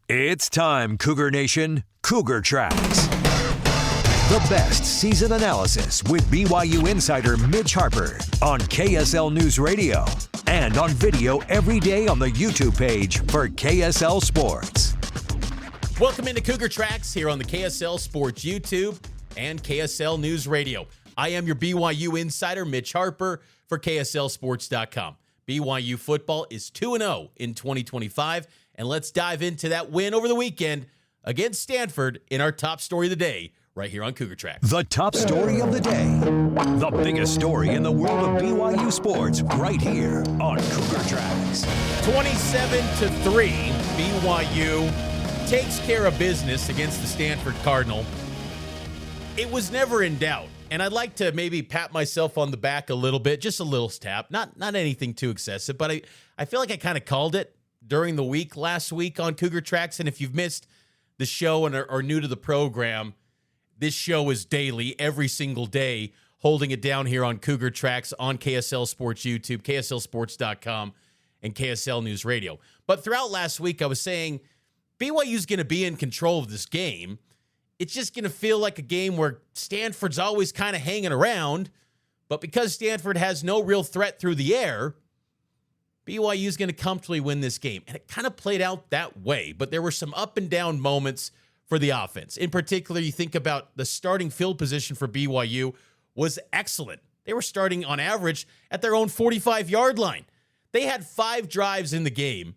It's time, Cougar Nation. Cougar Tracks. The best season analysis with BYU insider Mitch Harper on KSL NewsRadio and on video every day on the YouTube page for KSL Sports. Welcome into Cougar Tracks here on the KSL Sports YouTube and KSL NewsRadio. I am your BYU insider, Mitch Harper, for KSLSports.com. BYU football is 2-0 in 2025, and let's dive into that win over the weekend against Stanford in our top story of the day right here on Cougar Tracks. The top story of the day. The biggest story in the world of BYU sports right here on Cougar Tracks. 27-3, BYU takes care of business against the Stanford Cardinal. It was never in doubt, and I'd like to maybe pat myself on the back a little bit, just a little tap, not anything too excessive, but I feel like I kind of called it during the week last week on Cougar Tracks, and if you've missed the show and are new to the program, this show is daily, every single day, holding it down here on Cougar Tracks on KSL Sports YouTube, KSLSports.com, and KSL News Radio. But throughout last week, I was saying BYU's going to be in control of this game. It's just going to feel like a game where Stanford's always kind of hanging around, but because Stanford has no real threat through the air, BYU's going to comfortably win this game. And it kind of played out that way, but there were some up and down moments for the offense. In particular, you think about the starting field position for BYU was excellent. They were starting on average at their own 45-yard line. They had 5 drives in the game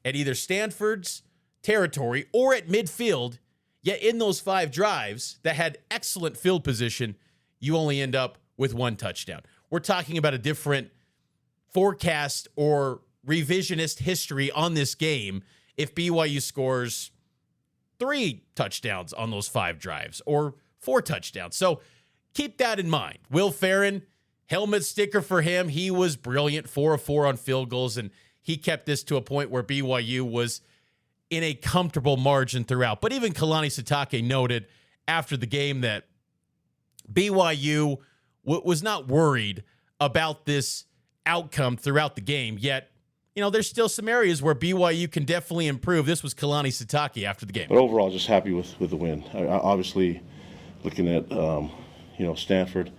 at either Stanford's territory or at midfield, yet in those 5 drives that had excellent field position, you only end up with 1 touchdown. We're talking about a different forecast or revisionist history on this game if BYU scores 3 touchdowns on those 5 drives or 4 touchdowns. So keep that in mind. Will Farron, helmet sticker for him. He was brilliant, 4 of 4 on field goals, and he kept this to a point where BYU was in a comfortable margin throughout. But even Kalani Sitake noted after the game that BYU was not worried about this outcome throughout the game, yet there's still some areas where BYU can definitely improve. This was Kalani Sitake after the game. But overall, just happy with the win. Obviously, looking at Stanford,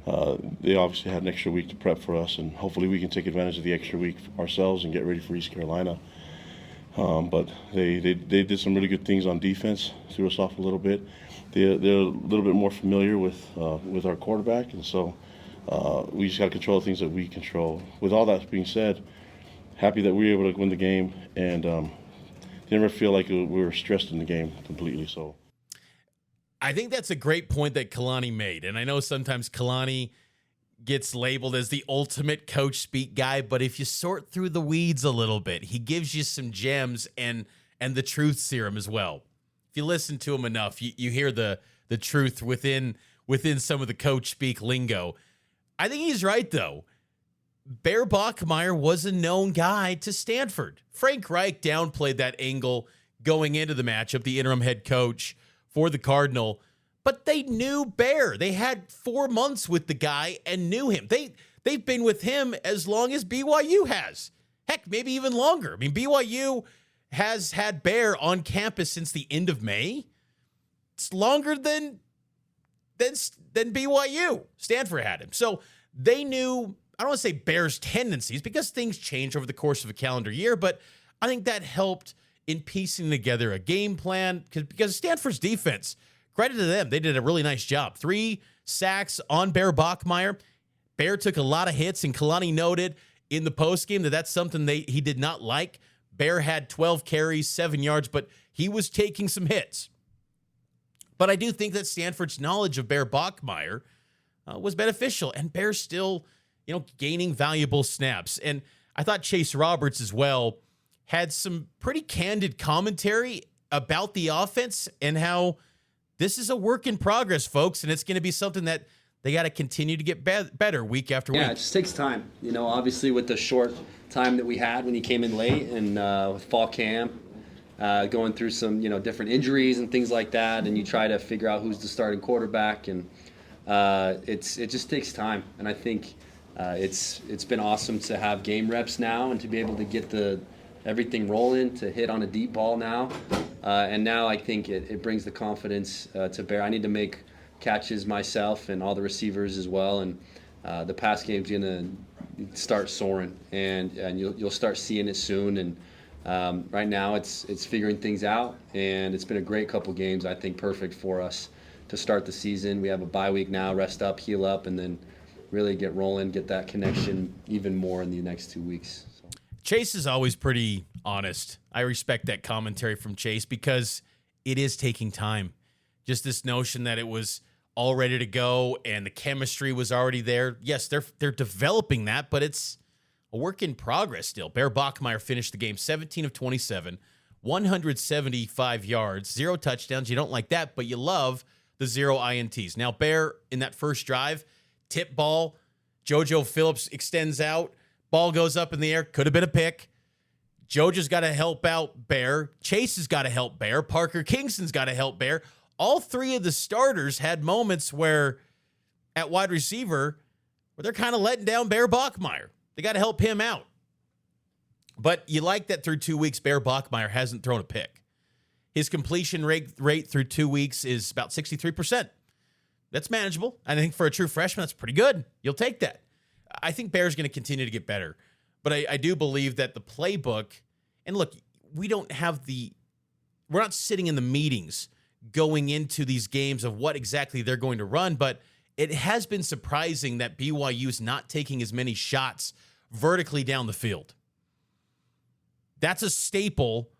they obviously had an extra week to prep for us, and hopefully we can take advantage of the extra week ourselves and get ready for East Carolina. But they did some really good things on defense, threw us off a little bit. They're a little bit more familiar with our quarterback, and so we just got to control the things that we control. With all that being said, happy that we were able to win the game, and never feel like we were stressed in the game completely. So I think that's a great point that Kalani made, and I know sometimes Kalani gets labeled as the ultimate coach speak guy, but if you sort through the weeds a little bit, he gives you some gems and the truth serum as well. If you listen to him enough, you hear the truth within some of the coach speak lingo. I think he's right, though. Bear Bachmeier was a known guy to Stanford. Frank Reich downplayed that angle going into the matchup, the interim head coach for the Cardinal. But they knew Bear. They had 4 months with the guy and knew him. They've been with him as long as BYU has. Heck, maybe even longer. I mean, BYU has had Bear on campus since the end of May. It's longer than BYU. Stanford had him. So they knew, I don't want to say Bear's tendencies because things change over the course of a calendar year, but I think that helped in piecing together a game plan because Stanford's defense, credit to them, they did a really nice job. 3 sacks on Bear Bachmeier. Bear took a lot of hits, and Kalani noted in the postgame that that's something he did not like. Bear had 12 carries, 7 yards, but he was taking some hits. But I do think that Stanford's knowledge of Bear Bachmeier was beneficial, and Bear's still, gaining valuable snaps. And I thought Chase Roberts as well had some pretty candid commentary about the offense and how this is a work in progress, folks, and it's going to be something that they got to continue to get better week after week. Yeah, it just takes time. Obviously with the short time that we had when he came in late and with fall camp, going through some, different injuries and things like that, and you try to figure out who's the starting quarterback, and it just takes time. And I think it's been awesome to have game reps now and to be able to get the everything rolling to hit on a deep ball now. And now I think it brings the confidence to bear. I need to make catches myself and all the receivers as well. And the pass game's going to start soaring, and you'll start seeing it soon. And right now it's figuring things out, and it's been a great couple games. I think perfect for us to start the season. We have a bye week now, rest up, heal up, and then really get rolling, get that connection even more in the next 2 weeks. So. Chase is always pretty honest. I respect that commentary from Chase because it is taking time. Just this notion that it was all ready to go and the chemistry was already there. Yes, they're developing that, but it's a work in progress still. Bear Bachmeier finished the game 17 of 27, 175 yards, 0 touchdowns. You don't like that, but you love the 0 INTs. Now, Bear, in that first drive, tip ball, JoJo Phillips extends out, ball goes up in the air, could have been a pick. JoJo's got to help out Bear. Chase has got to help Bear. Parker Kingston's got to help Bear. All three of the starters had moments where, at wide receiver, where they're kind of letting down Bear Bachmeier. They got to help him out. But you like that through 2 weeks, Bear Bachmeier hasn't thrown a pick. His completion rate through 2 weeks is about 63%. That's manageable. I think for a true freshman, that's pretty good. You'll take that. I think Bear's going to continue to get better. But I do believe that the playbook, and look, we're not sitting in the meetings going into these games of what exactly they're going to run, but it has been surprising that BYU is not taking as many shots vertically down the field. That's a staple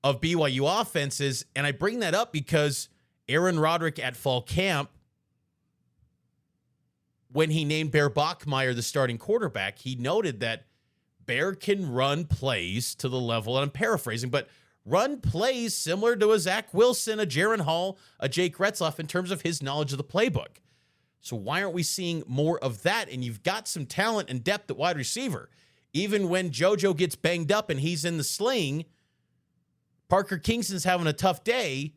of BYU offenses, and I bring that up because Aaron Roderick at fall camp, when he named Bear Bachmeier the starting quarterback, he noted that Bear can run plays to the level, and I'm paraphrasing, but run plays similar to a Zach Wilson, a Jaron Hall, a Jake Retzloff in terms of his knowledge of the playbook. So why aren't we seeing more of that? And you've got some talent and depth at wide receiver. Even when JoJo gets banged up and he's in the sling, Parker Kingston's having a tough day,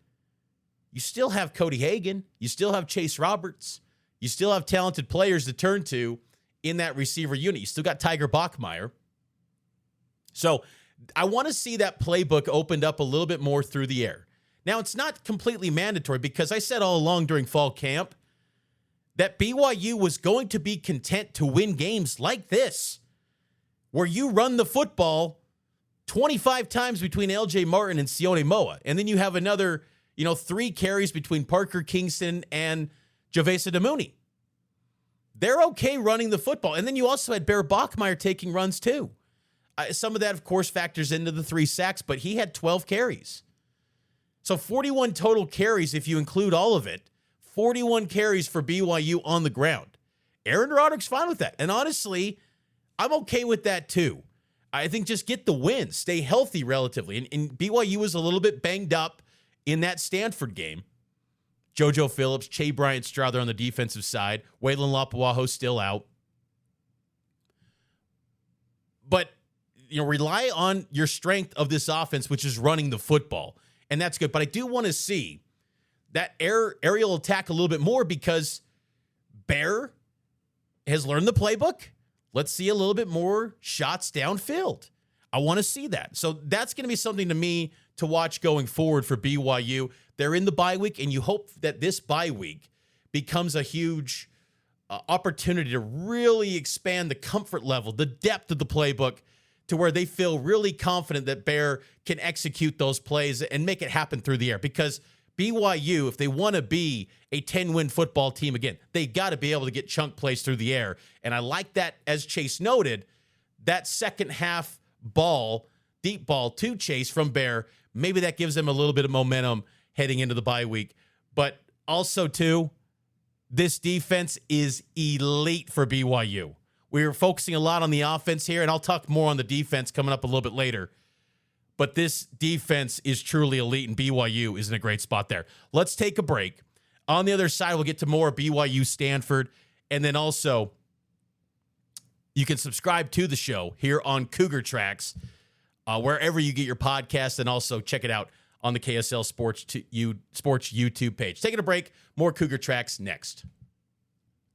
you still have Cody Hagan, you still have Chase Roberts, you still have talented players to turn to in that receiver unit. You still got Tiger Bachmeier. So I want to see that playbook opened up a little bit more through the air. Now, it's not completely mandatory because I said all along during fall camp that BYU was going to be content to win games like this, where you run the football 25 times between LJ Martin and Sione Moa, and then you have another, 3 carries between Parker Kingston and Javesa Damouni. They're okay running the football. And then you also had Bear Bachmeier taking runs too. Some of that, of course, factors into the 3 sacks, but he had 12 carries. So 41 total carries, if you include all of it, 41 carries for BYU on the ground. Aaron Roderick's fine with that. And honestly, I'm okay with that too. I think just get the win, stay healthy relatively. And BYU was a little bit banged up in that Stanford game. JoJo Phillips, Che Bryant Strother on the defensive side, Waylon Lapuaho still out. But rely on your strength of this offense, which is running the football. And that's good. But I do want to see that aerial attack a little bit more because Bear has learned the playbook. Let's see a little bit more shots downfield. I want to see that. So that's going to be something to me to watch going forward for BYU. They're in the bye week, and you hope that this bye week becomes a huge opportunity to really expand the comfort level, the depth of the playbook, to where they feel really confident that Bear can execute those plays and make it happen through the air. Because BYU, if they want to be a 10-win football team again, they got to be able to get chunk plays through the air. And I like that, as Chase noted, that second half ball, deep ball to Chase from Bear, maybe that gives them a little bit of momentum heading into the bye week. But also, too, this defense is elite for BYU. We're focusing a lot on the offense here, and I'll talk more on the defense coming up a little bit later. But this defense is truly elite, and BYU is in a great spot there. Let's take a break. On the other side, we'll get to more BYU Stanford, and then also you can subscribe to the show here on Cougar Tracks, wherever you get your podcast, and also check it out on the KSL Sports YouTube page. Taking a break, more Cougar Tracks next.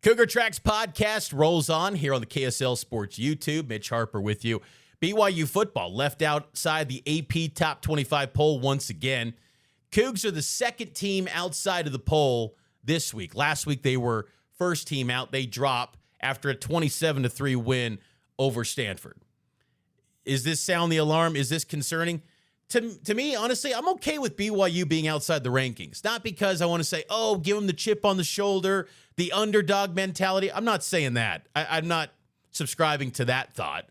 Cougar Tracks Podcast rolls on here on the KSL Sports YouTube. Mitch Harper with you. BYU football left outside the AP Top 25 poll once again. Cougs are the second team outside of the poll this week. Last week, they were first team out. They drop after a 27-3 win over Stanford. Is this sound the alarm? Is this concerning? To me, honestly, I'm okay with BYU being outside the rankings. Not because I want to say, oh, give them the chip on the shoulder, the underdog mentality. I'm not saying that. I'm not subscribing to that thought.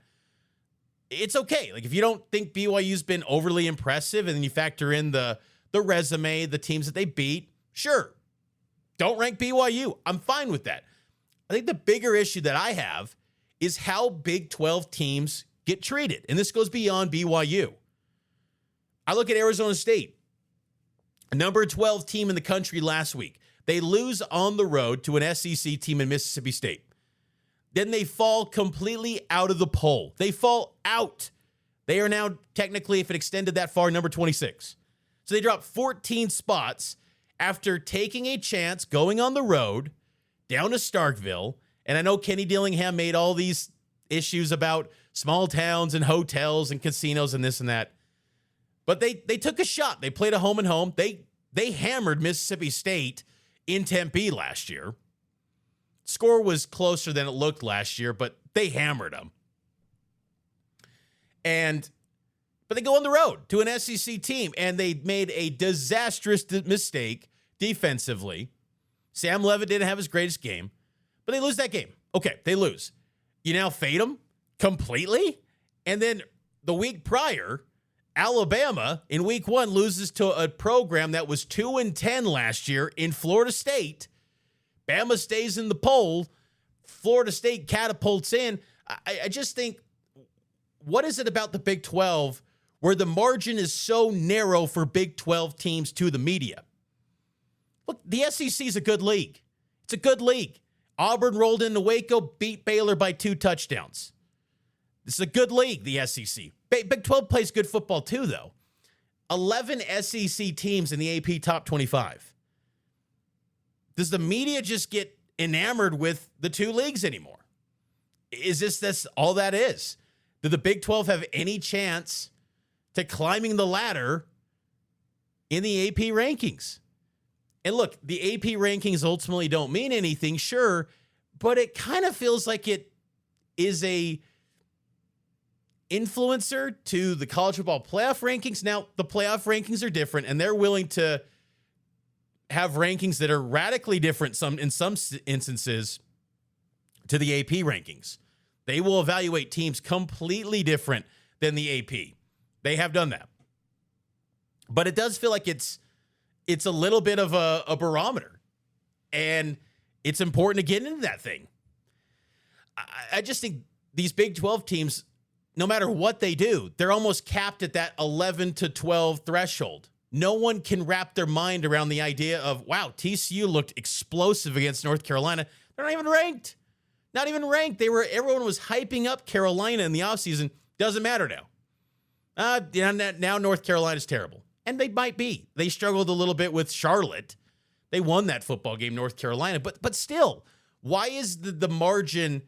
It's okay. Like, if you don't think BYU's been overly impressive and then you factor in the resume, the teams that they beat, sure. Don't rank BYU. I'm fine with that. I think the bigger issue that I have is how Big 12 teams get treated. And this goes beyond BYU. I look at Arizona State, a number 12 team in the country last week. They lose on the road to an SEC team in Mississippi State. Then they fall completely out of the poll. They fall out. They are now technically, if it extended that far, number 26. So they drop 14 spots after taking a chance going on the road down to Starkville. And I know Kenny Dillingham made all these issues about small towns and hotels and casinos and this and that. But they took a shot. They played a home and home. They hammered Mississippi State in Tempe last year. Score was closer than it looked last year, but they hammered them. But they go on the road to an SEC team, and they made a disastrous mistake defensively. Sam Levitt didn't have his greatest game, but they lose that game. Okay, they lose. You now fade them completely? And then the week prior, Alabama in week 1 loses to a program that was 2-10 last year in Florida State. Bama stays in the poll. Florida State catapults in. I just think, what is it about the Big 12 where the margin is so narrow for Big 12 teams to the media? Look, the SEC is a good league. It's a good league. Auburn rolled into Waco, beat Baylor by 2 touchdowns. This is a good league, the SEC. Big 12 plays good football too, though. 11 SEC teams in the AP Top 25. Does the media just get enamored with the 2 leagues anymore? Is this all that is? Do the Big 12 have any chance to climbing the ladder in the AP rankings? And look, the AP rankings ultimately don't mean anything, sure, but it kind of feels like it is a influencer to the college football playoff rankings. Now, the playoff rankings are different, and they're willing to have rankings that are radically different in some instances to the AP rankings. They will evaluate teams completely different than the AP. They have done that. But it does feel like it's a little bit of a barometer, and it's important to get into that thing. I just think these Big 12 teams, no matter what they do, they're almost capped at that 11 to 12 threshold. No one can wrap their mind around the idea of, wow, TCU looked explosive against North Carolina. They're not even ranked. Not even ranked. Everyone was hyping up Carolina in the offseason. Doesn't matter now. Now North Carolina's terrible. And they might be. They struggled a little bit with Charlotte. They won that football game, North Carolina. But still, why is the margin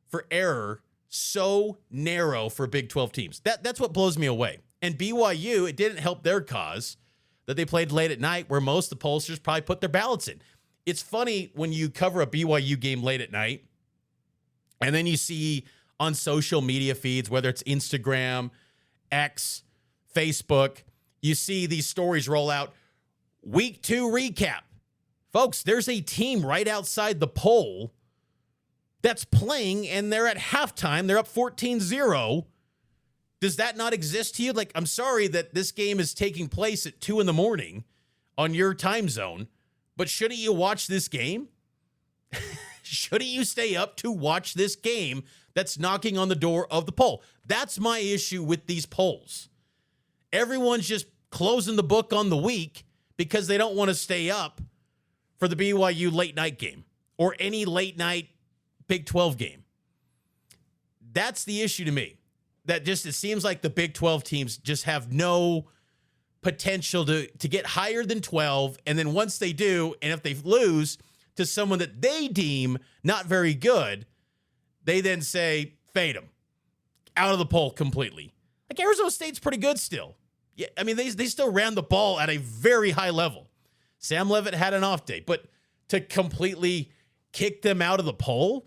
for error so narrow for Big 12 teams? That's what blows me away. And BYU, it didn't help their cause that they played late at night, where most of the pollsters probably put their ballots in. It's funny when you cover a BYU game late at night, and then you see on social media feeds, whether it's Instagram, X, Facebook, you see these stories roll out. Week 2 recap. Folks, there's a team right outside the poll that's playing, and they're at halftime. They're up 14-0. Does that not exist to you? Like, I'm sorry that this game is taking place at 2 a.m. on your time zone, but shouldn't you watch this game? Shouldn't you stay up to watch this game that's knocking on the door of the poll? That's my issue with these polls. Everyone's just closing the book on the week because they don't want to stay up for the BYU late night game or any late night Big 12 game. That's the issue to me. That just, it seems like the Big 12 teams just have no potential to get higher than 12. And then once they do, and if they lose to someone that they deem not very good, they then say, fade them. out of the poll completely. Like, Arizona State's pretty good still. Yeah, I mean, they still ran the ball at a very high level. Sam Leavitt had an off day, but to completely kick them out of the poll,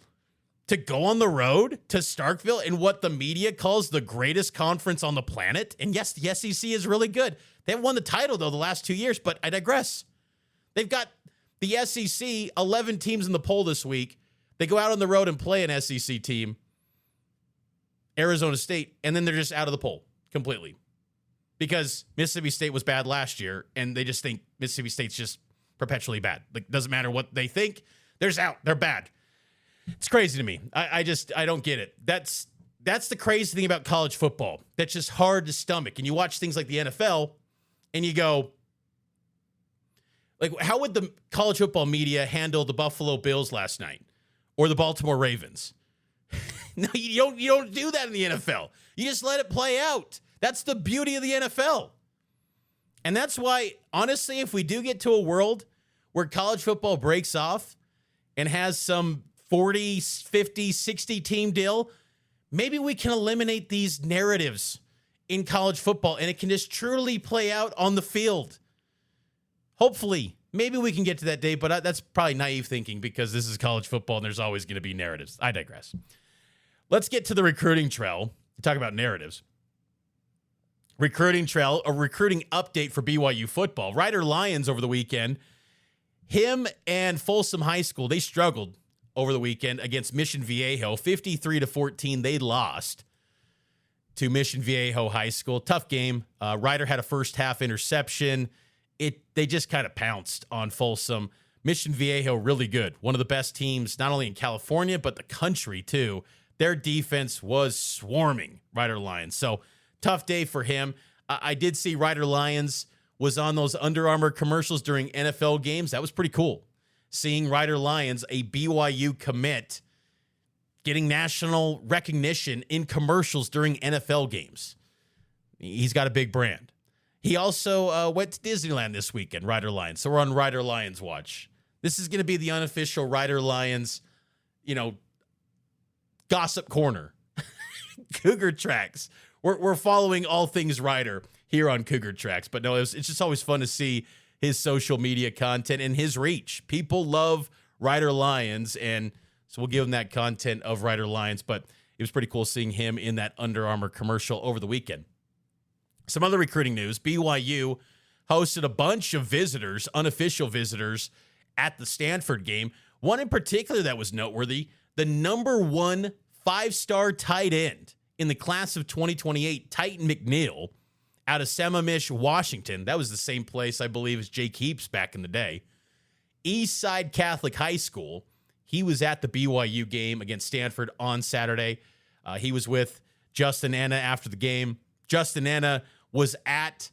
to go on the road to Starkville in what the media calls the greatest conference on the planet. And yes, the SEC is really good. They haven't won the title, though, the last 2 years, but I digress. They've got the SEC, 11 teams in the poll this week. They go out on the road and play an SEC team, Arizona State, and then they're just out of the poll completely. Because Mississippi State was bad last year, and they just think Mississippi State's just perpetually bad. Like, doesn't matter what they think, they're just out. They're bad. It's crazy to me. I don't get it. That's the crazy thing about college football. That's just hard to stomach. And you watch things like the NFL, and you go, like, how would the college football media handle the Buffalo Bills last night or the Baltimore Ravens? No, you don't do that in the NFL. You just let it play out. That's the beauty of the NFL. And that's why, honestly, if we do get to a world where college football breaks off and has some 40, 50, 60 team deal, maybe we can eliminate these narratives in college football and it can just truly play out on the field. Hopefully, maybe we can get to that day, but that's probably naive thinking because this is college football and there's always going to be narratives. I digress. Let's get to the recruiting trail. Talk about narratives. Recruiting trail, a recruiting update for BYU football. Ryder Lyons over the weekend, him and Folsom High School, they struggled over the weekend against Mission Viejo. 53-14, they lost to Mission Viejo High School. Tough game. Ryder had a first half interception. They just kind of pounced on Folsom. Mission Viejo, really good. One of the best teams, not only in California, but the country too. Their defense was swarming Ryder Lyons. So tough day for him. I did see Ryder Lyons was on those Under Armour commercials during NFL games. That was pretty cool. Seeing Ryder Lyons, a BYU commit, getting national recognition in commercials during NFL games. He's got a big brand. He also went to Disneyland this weekend, Ryder Lyons. So we're on Ryder Lyons watch. This is going to be the unofficial Ryder Lyons, gossip corner. Cougar Tracks. We're following all things Ryder here on Cougar Tracks. But no, it's just always fun to see his social media content and his reach. People love Ryder Lyons, and so we'll give him that content of Ryder Lyons. But it was pretty cool seeing him in that Under Armour commercial over the weekend. Some other recruiting news. BYU hosted a bunch of visitors, unofficial visitors, at the Stanford game. One in particular that was noteworthy, the number one 5-star tight end in the class of 2028, Titan McNeil, out of Sammamish, Washington. That was the same place, I believe, as Jake Heaps back in the day. Eastside Catholic High School. He was at the BYU game against Stanford on Saturday. He was with Justin Anna after the game. Justin Anna was at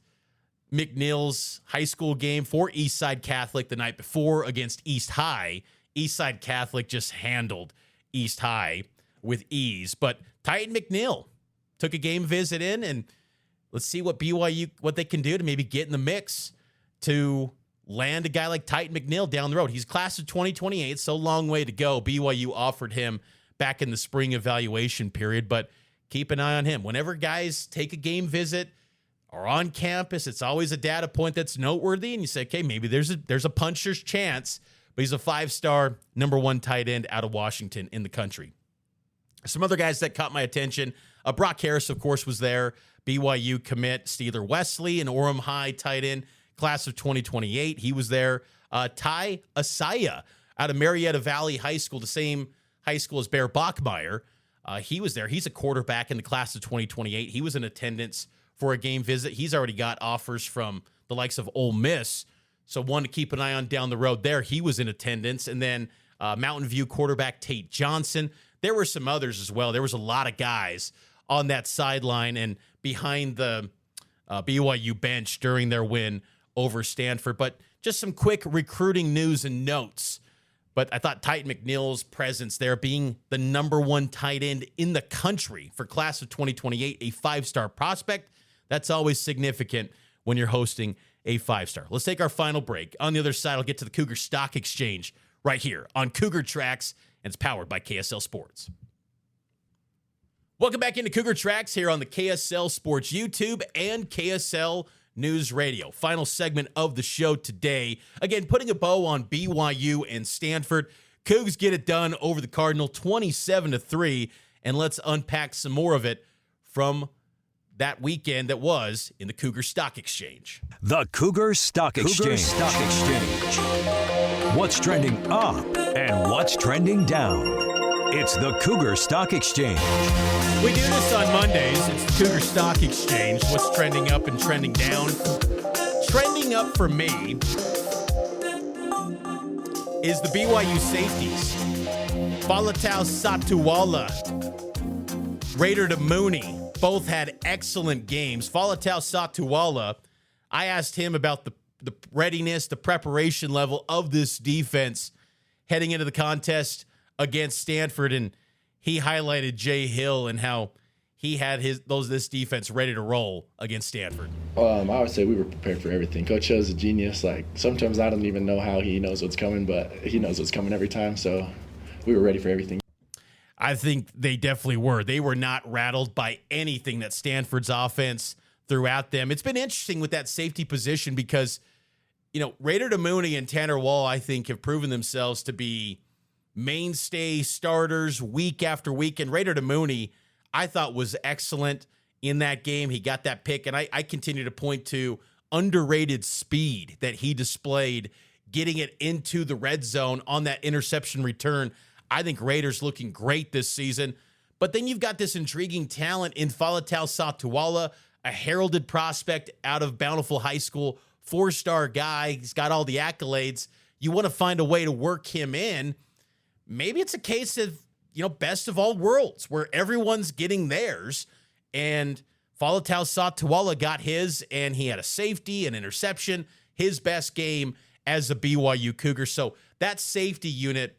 McNeil's high school game for Eastside Catholic the night before against East High. Eastside Catholic just handled East High with ease. But Titan McNeil took a game visit in, and let's see what BYU, what they can do to maybe get in the mix to land a guy like Titan McNeil down the road. He's class of 2028, so long way to go. BYU offered him back in the spring evaluation period, but keep an eye on him. Whenever guys take a game visit or on campus, it's always a data point that's noteworthy, and you say, okay, maybe there's a puncher's chance, but he's a 5-star number one tight end out of Washington in the country. Some other guys that caught my attention, Brock Harris, of course, was there. BYU commit, Steeler Wesley, an Orem High tight end, class of 2028. He was there. Ty Asaya out of Marietta Valley High School, the same high school as Bear Bachmeier. He was there. He's a quarterback in the class of 2028. He was in attendance for a game visit. He's already got offers from the likes of Ole Miss, so one to keep an eye on down the road there. He was in attendance. And then Mountain View quarterback Tate Johnson. There were some others as well. There was a lot of guys on that sideline and behind the BYU bench during their win over Stanford. But just some quick recruiting news and notes. But I thought Titan McNeil's presence there, being the number one tight end in the country for class of 2028, a 5-star prospect, that's always significant when you're hosting a 5-star. Let's take our final break. On the other side, I'll get to the Cougar Stock Exchange right here on Cougar Tracks, and it's powered by KSL Sports. Welcome back into Cougar Tracks here on the KSL Sports YouTube and KSL News Radio. Final segment of the show today. Again, putting a bow on BYU and Stanford. Cougs get it done over the Cardinal 27-3, and let's unpack some more of it from that weekend that was in the Cougar Stock Exchange. The Cougar Stock Exchange. What's trending up and what's trending down? It's the Cougar Stock Exchange. We do this on Mondays. It's the Cougar Stock Exchange. What's trending up and trending down? Trending up for me is the BYU safeties. Falatau Satuala, Ryder Mooney, both had excellent games. Falatau Satuala, I asked him about the readiness, the preparation level of this defense heading into the contest against Stanford, and he highlighted Jay Hill and how he had this defense ready to roll against Stanford. I would say we were prepared for everything. Coach Hill's a genius. Like, sometimes I don't even know how he knows what's coming, but he knows what's coming every time, so we were ready for everything. I think they definitely were. They were not rattled by anything that Stanford's offense threw at them. It's been interesting with that safety position because, Ryder Mooney and Tanner Wall, I think, have proven themselves to be mainstay starters week after week. And Ryder Mooney, I thought, was excellent in that game. He got that pick, and I continue to point to underrated speed that he displayed getting it into the red zone on that interception return. I think Raiders looking great this season. But then you've got this intriguing talent in Falatau Satuala, a heralded prospect out of Bountiful High School, 4-star guy. He's got all the accolades. You want to find a way to work him in. Maybe it's a case of, best of all worlds where everyone's getting theirs. And Falatau Satuala got his, and he had a safety, an interception, his best game as a BYU Cougar. So that safety unit,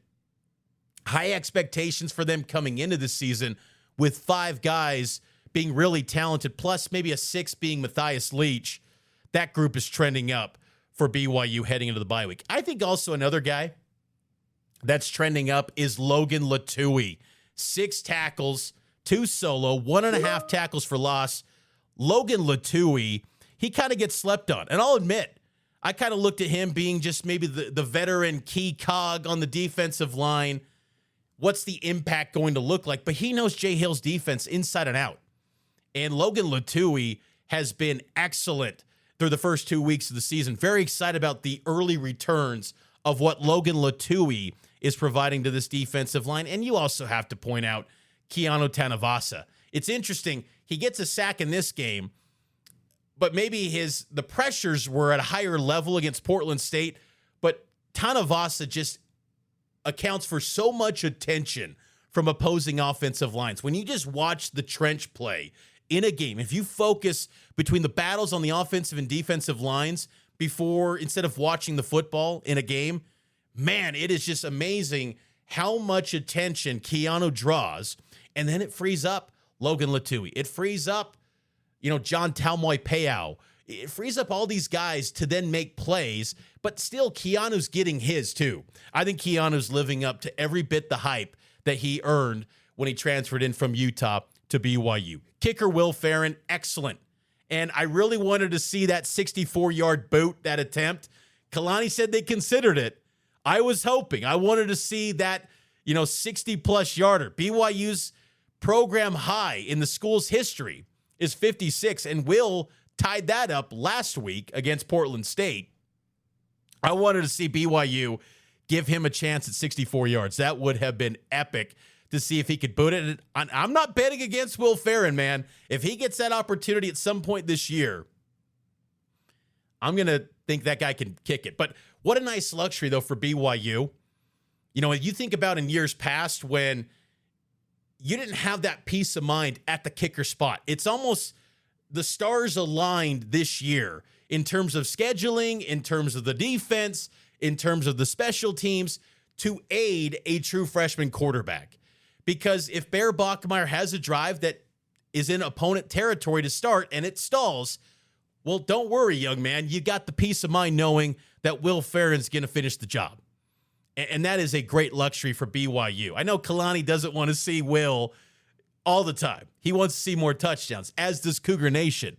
high expectations for them coming into the season with 5 guys being really talented, plus maybe a 6th being Matthias Leach. That group is trending up for BYU heading into the bye week. I think also another guy that's trending up is Logan Latui. 6 tackles, 2 solo, 1.5 tackles for loss. Logan Latui, he kind of gets slept on. And I'll admit, I kind of looked at him being just maybe the veteran key cog on the defensive line. What's the impact going to look like? But he knows Jay Hill's defense inside and out. And Logan Latui has been excellent through the first 2 weeks of the season. Very excited about the early returns of what Logan Latui is providing to this defensive line. And you also have to point out Keanu Tanavasa. It's interesting. He gets a sack in this game, but maybe the pressures were at a higher level against Portland State. But Tanavasa just accounts for so much attention from opposing offensive lines. When you just watch the trench play in a game, if you focus between the battles on the offensive and defensive lines instead of watching the football in a game, man, it is just amazing how much attention Keanu draws. And then it frees up Logan Latui. It frees up, John Talmoy Payao. It frees up all these guys to then make plays, but still Keanu's getting his too. I think Keanu's living up to every bit the hype that he earned when he transferred in from Utah to BYU. Kicker Will Farron, excellent. And I really wanted to see that 64-yard boot, that attempt. Kalani said they considered it. I was hoping. I wanted to see that, 60-plus yarder. BYU's program high in the school's history is 56, and Will tied that up last week against Portland State. I wanted to see BYU give him a chance at 64 yards. That would have been epic to see if he could boot it. I'm not betting against Will Farron, man. If he gets that opportunity at some point this year, I'm going to think that guy can kick it. But what a nice luxury, though, for BYU. You think about in years past when you didn't have that peace of mind at the kicker spot. It's almost the stars aligned this year in terms of scheduling, in terms of the defense, in terms of the special teams to aid a true freshman quarterback. Because if Bear Bachmeier has a drive that is in opponent territory to start and it stalls, well, don't worry, young man. You got the peace of mind knowing that Will Farron's going to finish the job. And that is a great luxury for BYU. I know Kalani doesn't want to see Will all the time. He wants to see more touchdowns, as does Cougar Nation.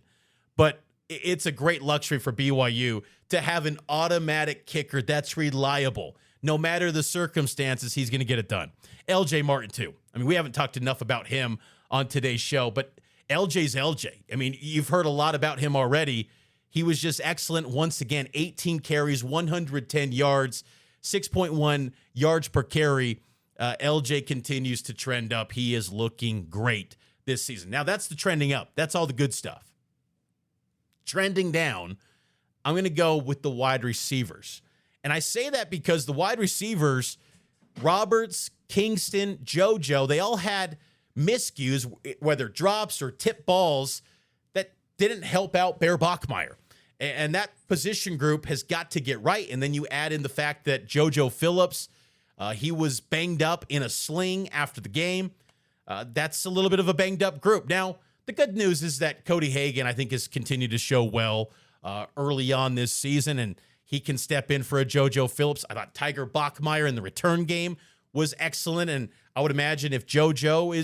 But it's a great luxury for BYU to have an automatic kicker that's reliable. No matter the circumstances, he's going to get it done. LJ Martin, too. I mean, we haven't talked enough about him on today's show, but LJ's LJ. I mean, you've heard a lot about him already. He was just excellent once again. 18 carries, 110 yards, 6.1 yards per carry. LJ continues to trend up. He is looking great this season. Now, that's the trending up. That's all the good stuff. Trending down, I'm going to go with the wide receivers. And I say that because the wide receivers, Roberts, Kingston, JoJo, they all had miscues, whether drops or tip balls, that didn't help out Bear Bachmeier. And that position group has got to get right. And then you add in the fact that JoJo Phillips, he was banged up in a sling after the game. That's a little bit of a banged up group. Now, the good news is that Cody Hagan, I think, has continued to show well early on this season, and he can step in for a JoJo Phillips. I thought Tiger Bachmeier in the return game was excellent, and I would imagine if JoJo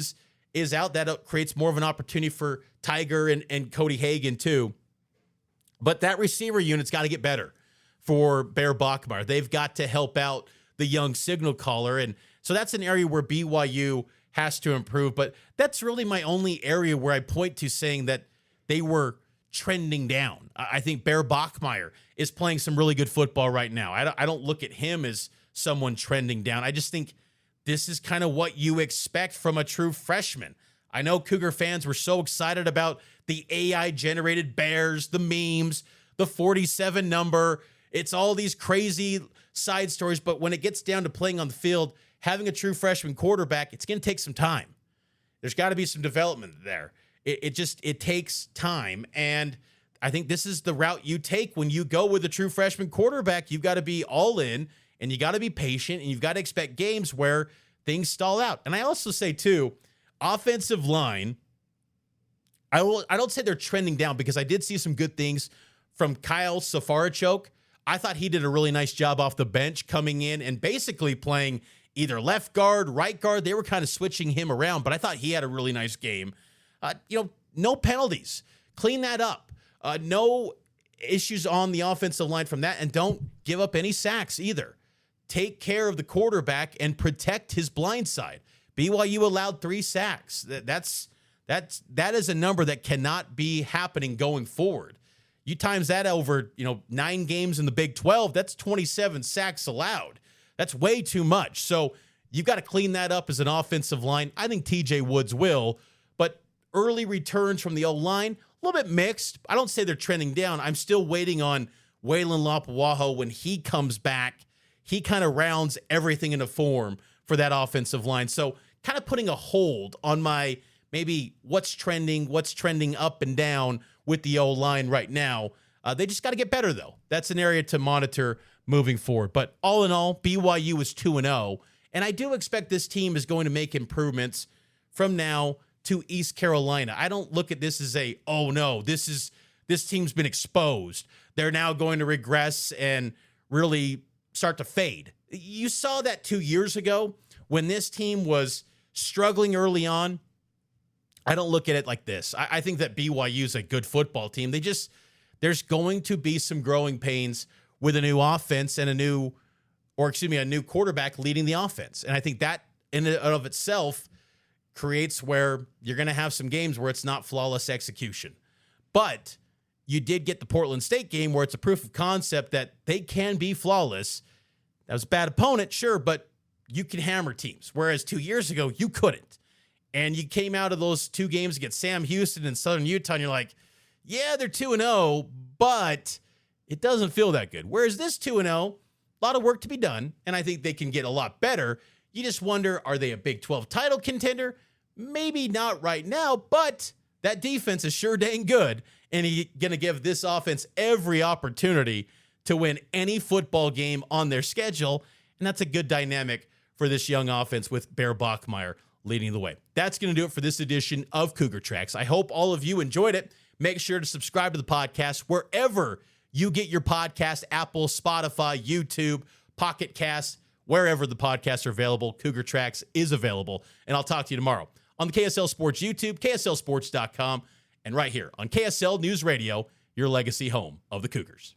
is out, that creates more of an opportunity for Tiger and Cody Hagan too. But that receiver unit's got to get better for Bear Bachmeier. They've got to help out the young signal caller, and so that's an area where BYU has to improve. But that's really my only area where I point to saying that they were trending down. I think Bear Bachmeier is playing some really good football right now. I don't look at him as someone trending down. I just think this is kind of what you expect from a true freshman. I know Cougar fans were so excited about the AI-generated Bears, the memes, the 47 number. It's all these crazy side stories, but when it gets down to playing on the field, having a true freshman quarterback, it's going to take some time. There's got to be some development there. It takes time, and I think this is the route you take when you go with a true freshman quarterback. You've got to be all in, and you got to be patient, and you've got to expect games where things stall out. And I also say, too, offensive line, I don't say they're trending down because I did see some good things from Kyle Safarachok. I thought he did a really nice job off the bench coming in and basically playing either left guard, right guard. They were kind of switching him around, but I thought he had a really nice game. No penalties. Clean that up. No issues on the offensive line from that, and don't give up any sacks either. Take care of the quarterback and protect his blind side. BYU allowed 3 sacks. That is a number that cannot be happening going forward. You times that over, 9 games in the Big 12, that's 27 sacks allowed. That's way too much. So you've got to clean that up as an offensive line. I think TJ Woods will, but early returns from the O-line, a little bit mixed. I don't say they're trending down. I'm still waiting on Waylon Lapuaho. When he comes back, he kind of rounds everything into form for that offensive line. So kind of putting a hold on my maybe what's trending up and down with the O-line right now. They just got to get better, though. That's an area to monitor moving forward. But all in all, BYU is 2-0, and I do expect this team is going to make improvements from now to East Carolina. I don't look at this as oh no, this team's been exposed. They're now going to regress and really start to fade. You saw that 2 years ago when this team was struggling early on. I don't look at it like this. I think that BYU is a good football team. There's going to be some growing pains with a new offense and a new quarterback leading the offense. And I think that in and of itself creates where you're going to have some games where it's not flawless execution. But you did get the Portland State game where it's a proof of concept that they can be flawless. That was a bad opponent, sure, but you can hammer teams. Whereas 2 years ago, you couldn't. And you came out of those 2 games against Sam Houston and Southern Utah, and you're like, yeah, they're 2-0, but it doesn't feel that good. Whereas this 2-0, a lot of work to be done, and I think they can get a lot better. You just wonder, are they a Big 12 title contender? Maybe not right now, but that defense is sure dang good, and he's going to give this offense every opportunity to win any football game on their schedule, and that's a good dynamic for this young offense with Bear Bachmeier leading the way. That's going to do it for this edition of Cougar Tracks. I hope all of you enjoyed it. Make sure to subscribe to the podcast wherever you get your podcast, Apple, Spotify, YouTube, Pocket Cast, wherever the podcasts are available. Cougar Tracks is available, and I'll talk to you tomorrow on the KSL Sports YouTube, KSLSports.com, and right here on KSL News Radio, your legacy home of the Cougars.